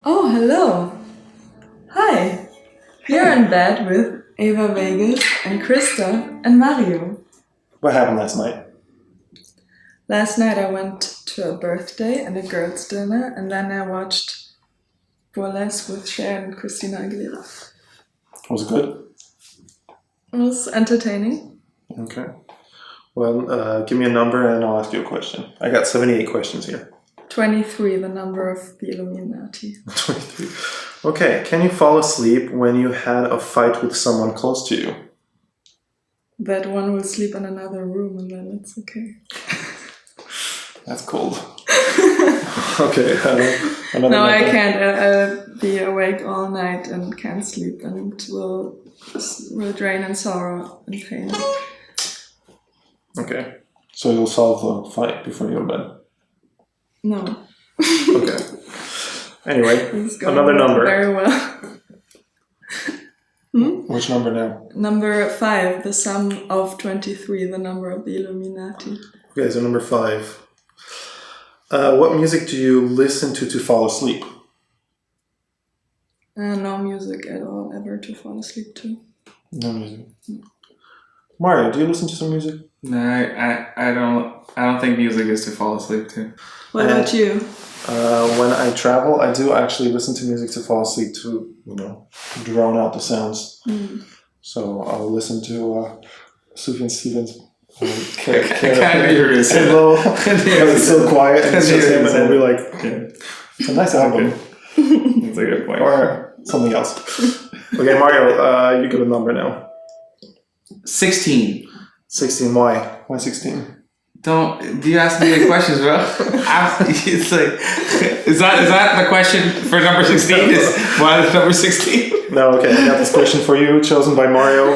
Oh, hello. Hi. You're in bed with Ava Vegas and Christoph and Mario. What happened last night? Last night I went to a birthday and a girls' dinner, and then I watched Burlesque with Cher and Christina Aguilera. Was it good? It was entertaining. Okay. Well, give me a number and I'll ask you a question. I got 78 questions here. 23, the number of the Illuminati. 23. Okay. Can you fall asleep when you had a fight with someone close to you? That one will sleep in another room and then it's okay. That's cold. Okay. Another No, I number. can't. I'll be awake all night and can't sleep and will drain in sorrow and pain. Okay. So you'll solve the fight before you go to bed? No. Okay. Anyway, It's going another number. very well. Which number now? Number 5, the sum of 23, the number of the Illuminati. Okay, so number 5. What music do you listen to fall asleep? No music at all, ever to fall asleep to. No music. Mario, do you listen to some music? No, I don't think music is to fall asleep to. What about you? When I travel, I do actually listen to music to fall asleep to, drown out the sounds. So I'll listen to Sufjan Stevens. It's so quiet and it's just him, and I'll be like, it's a nice album. That's a good point. Or something else. Okay, Mario, you give a number now. 16. 16, why? Why 16? Do you ask me any questions, bro? It's like, is that the question for number 16? Is why is number 16? No, okay, I got this question for you, chosen by Mario.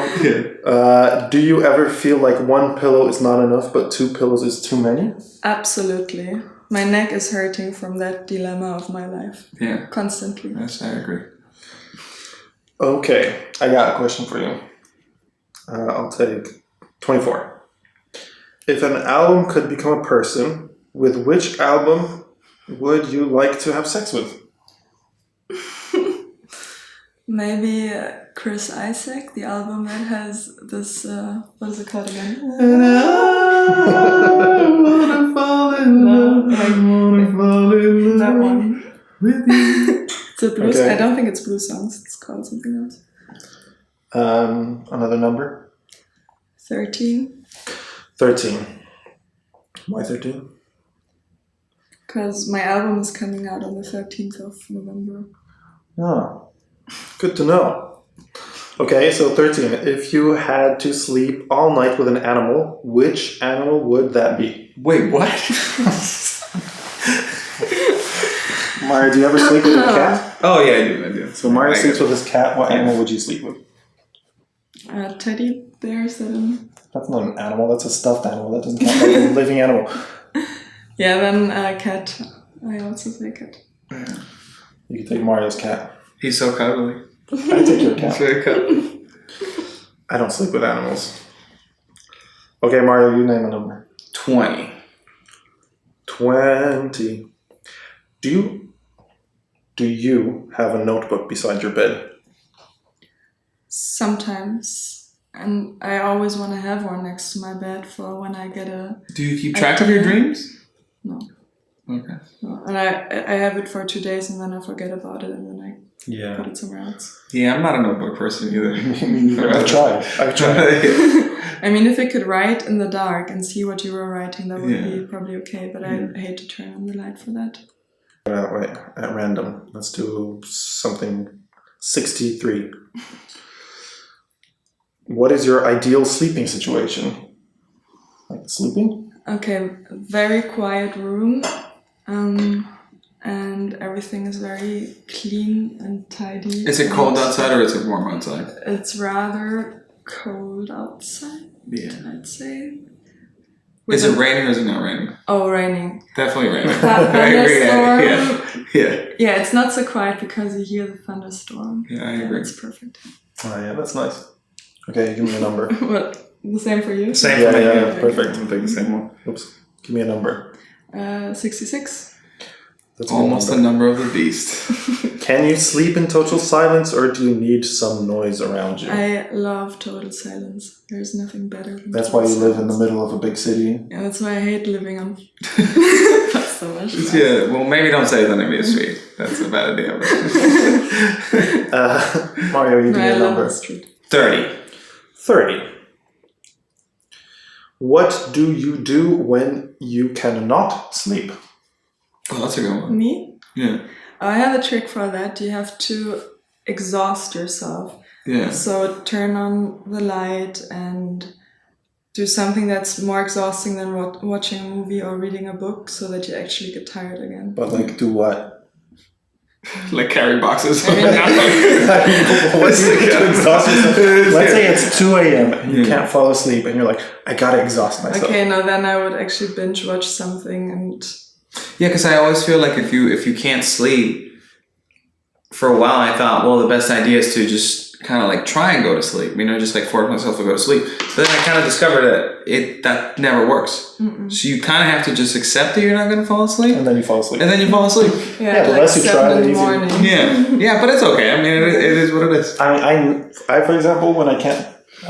Do you ever feel like one pillow is not enough, but 2 pillows is too many? Absolutely. My neck is hurting from that dilemma of my life. Yeah. Constantly. Yes, I agree. Okay, I got a question for you. I'll take 24. If an album could become a person, with which album would you like to have sex with? Maybe Chris Isaac, the album that has this, what is it called again? And I wanna fall in love, I wanna fall in love That one. with you. It's a blues. Okay. I don't think it's blues songs. It's called something else. Another number? 13. 13. Why 13? Because my album is coming out on the 13th of November. Oh, good to know. Okay, so 13. If you had to sleep all night with an animal, which animal would that be? Wait, what? Mario, do you ever sleep with a cat? Oh yeah, I do. So Mario sleeps with his cat. What animal would you sleep with? Teddy bears that in. That's not an animal. That's a stuffed animal. That doesn't count like a living animal. Yeah, then cat. I also say cat. You can take Mario's cat. He's so cuddly. I take your He's cat. very cuddly. I don't sleep with animals. Okay, Mario, you name a number. 20. 20. Do you have a notebook beside your bed? Sometimes. And I always want to have one next to my bed for when I get a... Do you keep track of your dreams? No. Okay. No. And I have it for 2 days and then I forget about it and then I put it somewhere else. Yeah, I'm not a notebook person either. I've tried. I mean, if I could write in the dark and see what you were writing, that would be probably okay, but I hate to turn on the light for that. Wait, at random. Let's do something 63. What is your ideal sleeping situation? Like sleeping? Okay, very quiet room, and everything is very clean and tidy. Is it cold outside or is it warm outside? It's rather cold outside, Yeah. I'd say. Is it raining or is it not raining? Oh, raining. Definitely raining. Thunderstorm. Yeah. Yeah, it's not so quiet because you hear the thunderstorm. Yeah, I agree. It's perfect. Oh yeah, that's nice. Okay, give me a number. What? The same for you? Same Yeah, for me. yeah, Perfect. I'll take the same one. Oops. Give me a number. 66. That's a good Almost the number. number of the beast. Can you sleep in total silence, or do you need some noise around you? I love total silence. There's nothing better than That's why total you live in the silence. middle of a big city. Yeah, that's why I hate living on so much. Yeah, well, maybe don't say the name of the street. That's a bad idea. Mario, you give me I a love number. the street. 30. 30. What do you do when you cannot sleep? Oh, that's a good one. Me? Yeah. I have a trick for that. You have to exhaust yourself. Yeah. So turn on the light and do something that's more exhausting than watching a movie or reading a book, so that you actually get tired again. But like, do what? Like carry boxes. What's the to exhaust yourself? Let's say it's 2 a.m. and you can't fall asleep, and you're like, I gotta exhaust myself. Okay, no, then I would actually binge watch something and. Yeah, because I always feel like if you can't sleep, for a while I thought, well, the best idea is to just kind of like try and go to sleep, just like force myself to go to sleep. But then I kind of discovered that never works. Mm-mm. So you kind of have to just accept that you're not going to fall asleep. And then you fall asleep. And then you fall asleep. Yeah, the like less you try, 7 the in the easier. morning. Yeah, but it's okay. I mean, it is what it is. I, for example, when I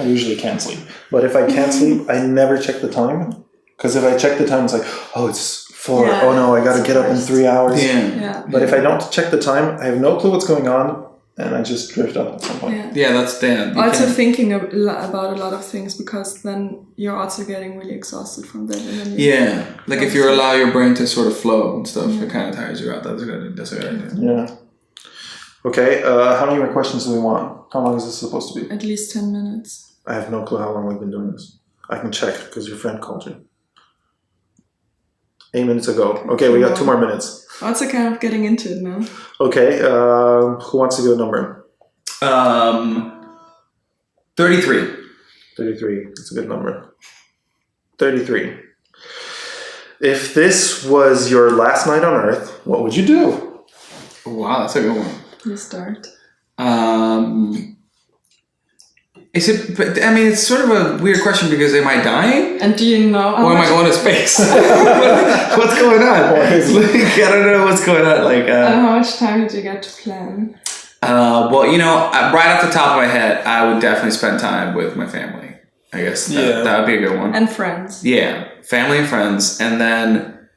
usually can't sleep. But if I can't sleep, I never check the time. Because if I check the time, it's like, oh, it's 4. Yeah, Oh no, I gotta get up in 3 hours. Yeah. But if I don't check the time, I have no clue what's going on, and I just drift up at some point. Yeah. Yeah, that's Dan. Also thinking about a lot of things, because then you're also getting really exhausted from that. And then Yeah, like if you allow your brain to sort of flow and stuff, it kind of tires you out. That's a good idea. Yeah. Okay, how many more questions do we want? How long is this supposed to be? At least 10 minutes. I have no clue how long we've been doing this. I can check, because your friend called you. 8 minutes ago. Okay, we got 2 more minutes. Also kind of getting into it now. Okay, who wants to give a number? 33. 33. That's a good number. 33. If this was your last night on Earth, what would you do? Wow, that's a good one. You start. Is it? But I mean, it's sort of a weird question because am I dying? And do you know how Or am I much, going to space? What's going on? Like, I don't know what's going on. Like, how much time did you get to plan? well, right off the top of my head, I would definitely spend time with my family. I guess that would be a good one. And friends. Yeah, family and friends, and then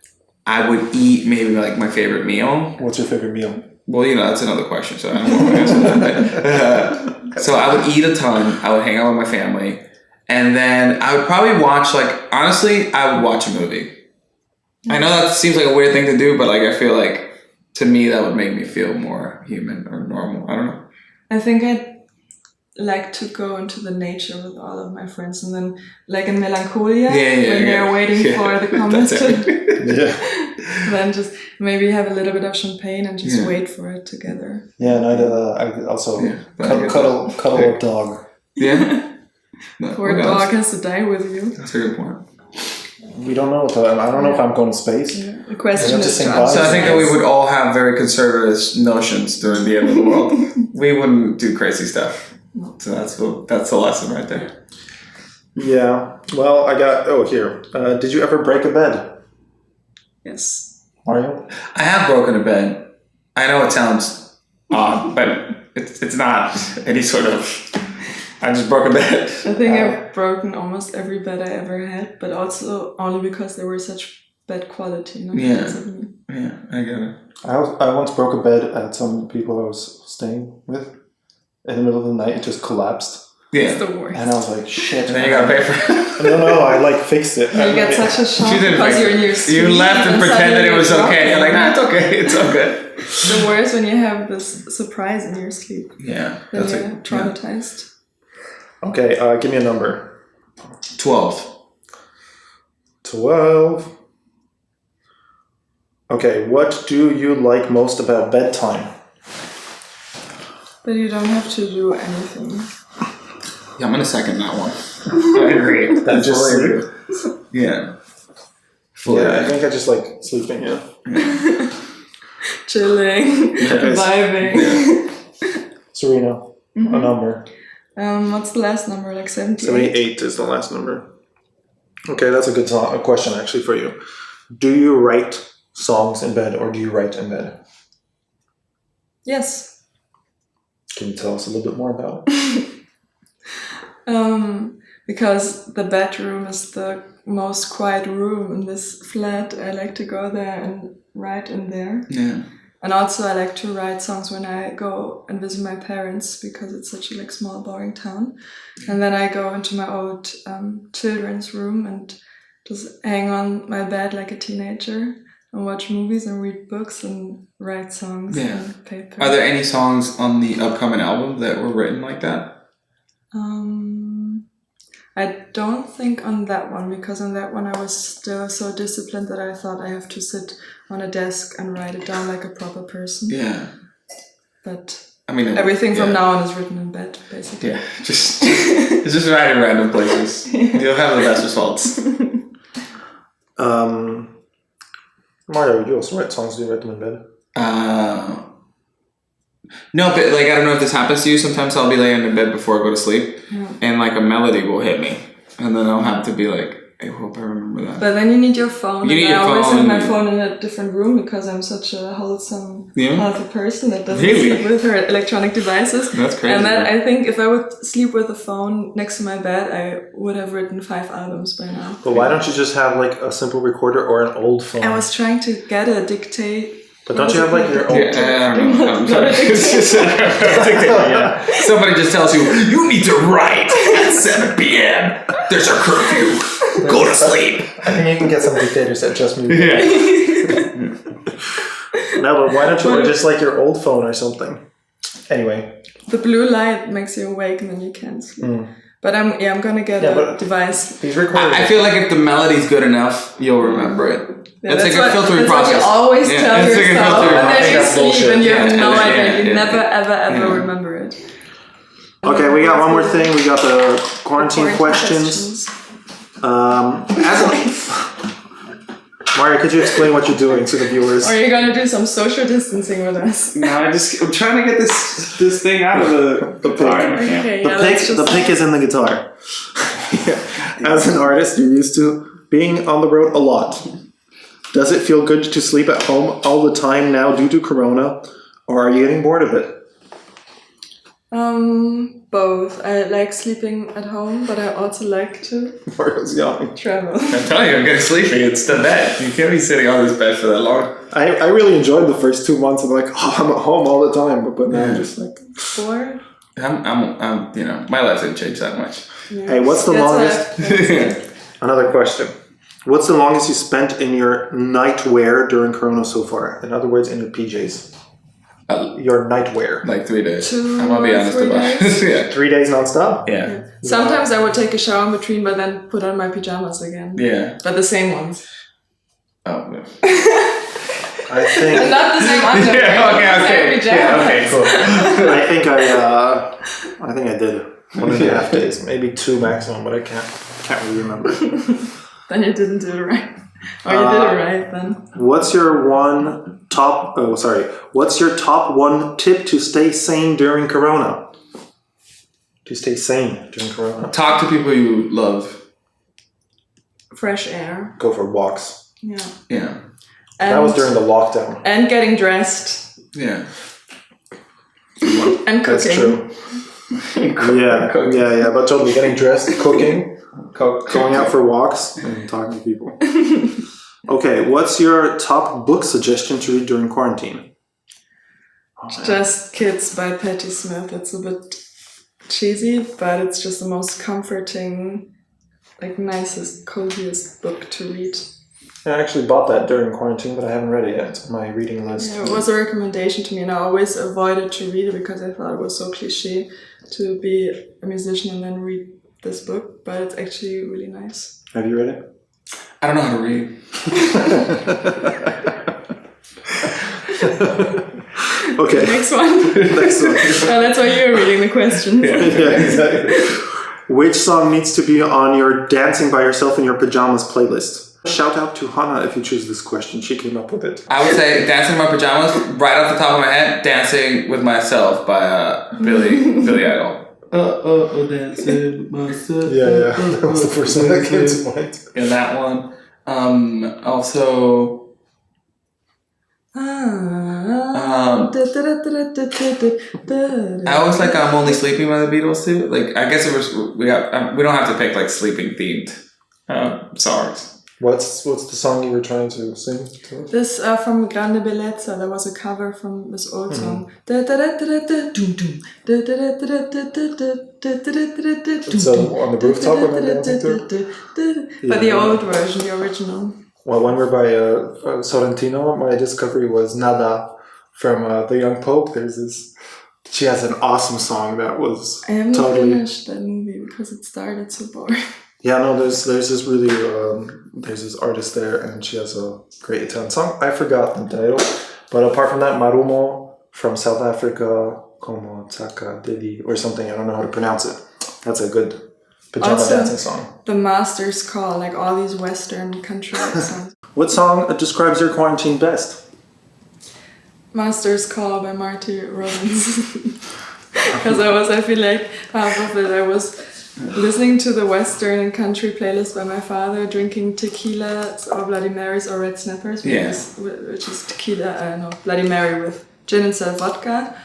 I would eat maybe like my favorite meal. What's your favorite meal? Well, that's another question, so I don't want to answer that. So I would eat a ton. I would hang out with my family, and then I would probably watch. Honestly, I would watch a movie. I know that seems like a weird thing to do, but I feel like to me that would make me feel more human or normal. I don't know. I think I'd like to go into the nature with all of my friends, and then like in Melancholia, when they're waiting for the comet to then just maybe have a little bit of champagne and just wait for it together. Yeah, and I'd also cuddle a dog. Yeah. Poor dog has to die with you. That's a good point. We don't know. I don't know if I'm going to space. Yeah. The question is So So I think that we would all have very conservative notions during the end of the world. We wouldn't do crazy stuff. So that's the lesson right there. Yeah. Well, I got. Oh, here. Did you ever break a bed, Yes. Mario? I have broken a bed. I know it sounds odd, but it's not any sort of. I just broke a bed. I think I've broken almost every bed I ever had, but also only because they were such bad quality. Yeah, I get it. I once broke a bed at some people I was staying with. In the middle of the night, it just collapsed. Yeah. It's the worst. And I was like, shit. And then you gotta pay for it. No, I fixed it. You get such a shock because you're in your sleep. You left and pretended it was okay. You're like, nah, it's okay. It's all good. The worst when you have this surprise in your sleep. Yeah. Then you're traumatized. Okay, give me a number. 12. 12. Okay, what do you like most about bedtime? But you don't have to do anything. Yeah, I'm gonna second that one. I agree. That's just sleep? Yeah. I think I just like sleeping, yeah. Chilling, vibing. Yeah. Serena, a number. What's the last number? Like 78? 78 is the last number. Okay, that's a good a question actually for you. Do you write songs in bed or do you write in bed? Yes. Can you tell us a little bit more about it? Because the bedroom is the most quiet room in this flat. I like to go there and write in there. Yeah. And also I like to write songs when I go and visit my parents because it's such a small, boring town. And then I go into my old children's room and just hang on my bed like a teenager and watch movies and read books and write songs on paper. Are there any songs on the upcoming album that were written like that? I don't think on that one, because on that one I was still so disciplined that I thought I have to sit on a desk and write it down like a proper person. Yeah. But I mean, everything from now on is written in bed, basically. Yeah, just write in random places. You'll have the best results. Mario, you also write songs? Do you write them in bed? No, but I don't know if this happens to you. Sometimes I'll be laying in bed before I go to sleep, and a melody will hit me, and then I'll have to be like, I hope I remember that. But then you need your phone. You need your phone. I always have my phone in a different room because I'm such a wholesome, healthy person that doesn't sleep with her electronic devices. That's crazy. And then I think if I would sleep with a phone next to my bed, I would have written 5 albums by now. But why don't you just have a simple recorder or an old phone? I was trying to get a dictate. But don't you have your own? I don't know. I'm sorry. Somebody just tells you, you need to write at 7 p.m. There's a curfew. Go to sleep. I think you can get some dictators that just move. Yeah. No, but why don't you just your old phone or something? Anyway. The blue light makes you awake and then you can't sleep. But I'm gonna get a device. These recorders. I feel like if the melody's good enough, you'll remember it. Yeah, it's a filtering process. That's what you always tell yourself. And then you sleep and you have no idea. You never, ever remember it. Okay, we got one more thing. We got the quarantine questions. Mario, could you explain what you're doing to the viewers? Or are you going to do some social distancing with us? No, I'm trying to get this thing out of the guitar. Okay, the pick is in the guitar. As an artist, you're used to being on the road a lot. Does it feel good to sleep at home all the time now due to Corona, or are you getting bored of it? Both. I like sleeping at home, but I also like to travel. I'm telling you, I'm getting sleepy. It's the bed. You can't be sitting on this bed for that long. I really enjoyed the first 2 months of I'm at home all the time, but now I'm just bored. I'm my life didn't change that much. Yeah. Hey, what's the longest? Another question. What's the longest you spent in your nightwear during Corona so far? In other words, in your PJs. Your nightwear. 3 days. I'm gonna be honest about it. Yeah. 3 days nonstop? Yeah. Sometimes I would take a shower in between, but then put on my pajamas again. Yeah. But the same ones. Oh, no. I think... And not the same underwear. Okay. Yeah, okay, cool. I think I did 1.5 days. Maybe 2 maximum, but I can't really remember. Then you didn't do it right. Or you did it right then. What's your top 1 tip to stay sane during Corona? Talk to people you love. Fresh air. Go for walks. Yeah. Yeah. And, that was during the lockdown. And getting dressed. Yeah. And cooking. That's true. Yeah, but totally getting dressed, cooking, going out for walks, and talking to people. Okay, what's your top book suggestion to read during quarantine? Just Kids by Patti Smith. It's a bit cheesy, but it's just the most comforting, nicest, coziest book to read. I actually bought that during quarantine, but I haven't read it yet. It's on my reading list. Yeah, it was a recommendation to me, and I always avoided to read it because I thought it was so cliche to be a musician and then read this book, but it's actually really nice. Have you read it? I don't know how to read. Okay. Next one. That's why you're reading the questions. Yeah, exactly. Which song needs to be on your Dancing by Yourself in Your Pajamas playlist? Shout out to Hannah if you choose this question. She came up with it. I would say Dancing in My Pajamas, right off the top of my head, Dancing with Myself by Billy Idol. Dancing with myself. Yeah. That was the first thing that came to mind. In that one. Also... I always like I'm Only Sleeping by the Beatles too. Like I guess it was we don't have to pick like sleeping themed songs. What's the song you were trying to sing to? This from Grande Bellezza. There was a cover from this old song. It's on the rooftop when they're dancing too? But the old version, the original. Well, when we're by Sorrentino, my discovery was Nada from The Young Pope. She has an awesome song that was I haven't finished that movie because it started so boring. Yeah, no, there's this really there's this artist there, and she has a great Italian song. I forgot the title, but apart from that, Marumo from South Africa, Como Tsaka Didi or something. I don't know how to pronounce it. That's a good pajama dancing song. The Master's Call, like all these Western country songs. What song describes your quarantine best? Master's Call by Marty Robbins. Because I feel like half of it I was listening to the Western and country playlist by my father, drinking tequila or Bloody Marys or Red Snappers, which is tequila, Bloody Mary with gin instead of vodka,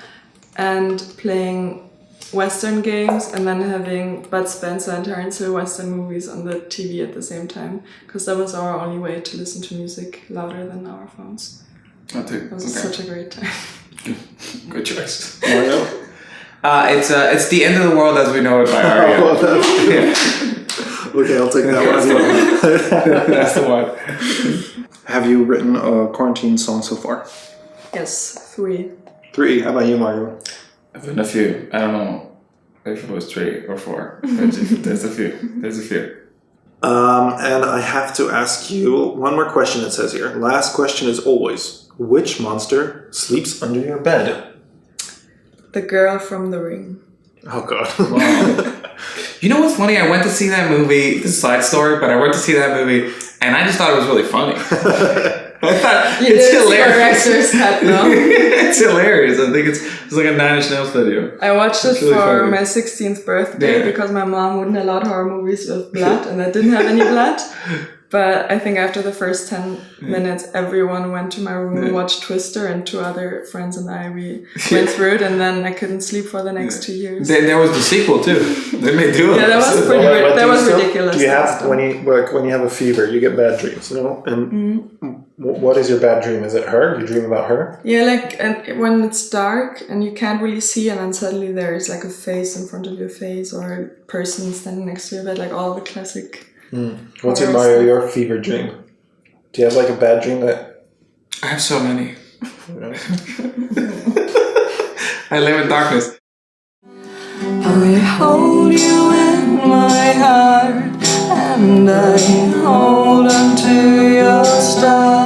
and playing Western games, and then having Bud Spencer and Terence Hill Western movies on the TV at the same time, because that was our only way to listen to music louder than our phones. It was such a great time. Good choice. Mario? It's The End of the World as We Know It by Aria. Okay, I'll take that one as well. That's the one. Have you written a quarantine song so far? Yes, 3. 3. How about you, Mario? I've written a few. I don't know if it was 3 or 4. There's a few. And I have to ask you one more question. It says here. Last question is always, which monster sleeps under your bed? The girl from The Ring. Oh God! Wow. You know what's funny? I went to see that movie. This is a side story, but I went to see that movie, and I just thought it was really funny. I thought it's hilarious. It's hilarious. I think it's like a 9 Inch Nails video. I watched it really for my 16th birthday because my mom wouldn't allow horror movies with blood, and I didn't have any blood. But I think after the first 10 minutes, everyone went to my room and watched Twister, and 2 other friends and we went through it, and then I couldn't sleep for the next 2 years. There was the sequel too. They made 2 of them. Yeah, that was pretty that was ridiculous. Do you have, when you have a fever, you get bad dreams, you know? And what is your bad dream? Is it her? You dream about her? Yeah, and when it's dark and you can't really see, and then suddenly there's like a face in front of your face or a person standing next to your bed, like all the classic... What's your fever dream? Do you have like a bad dream that... I have so many. I live in darkness. I hold you in my heart, and I hold on to your star.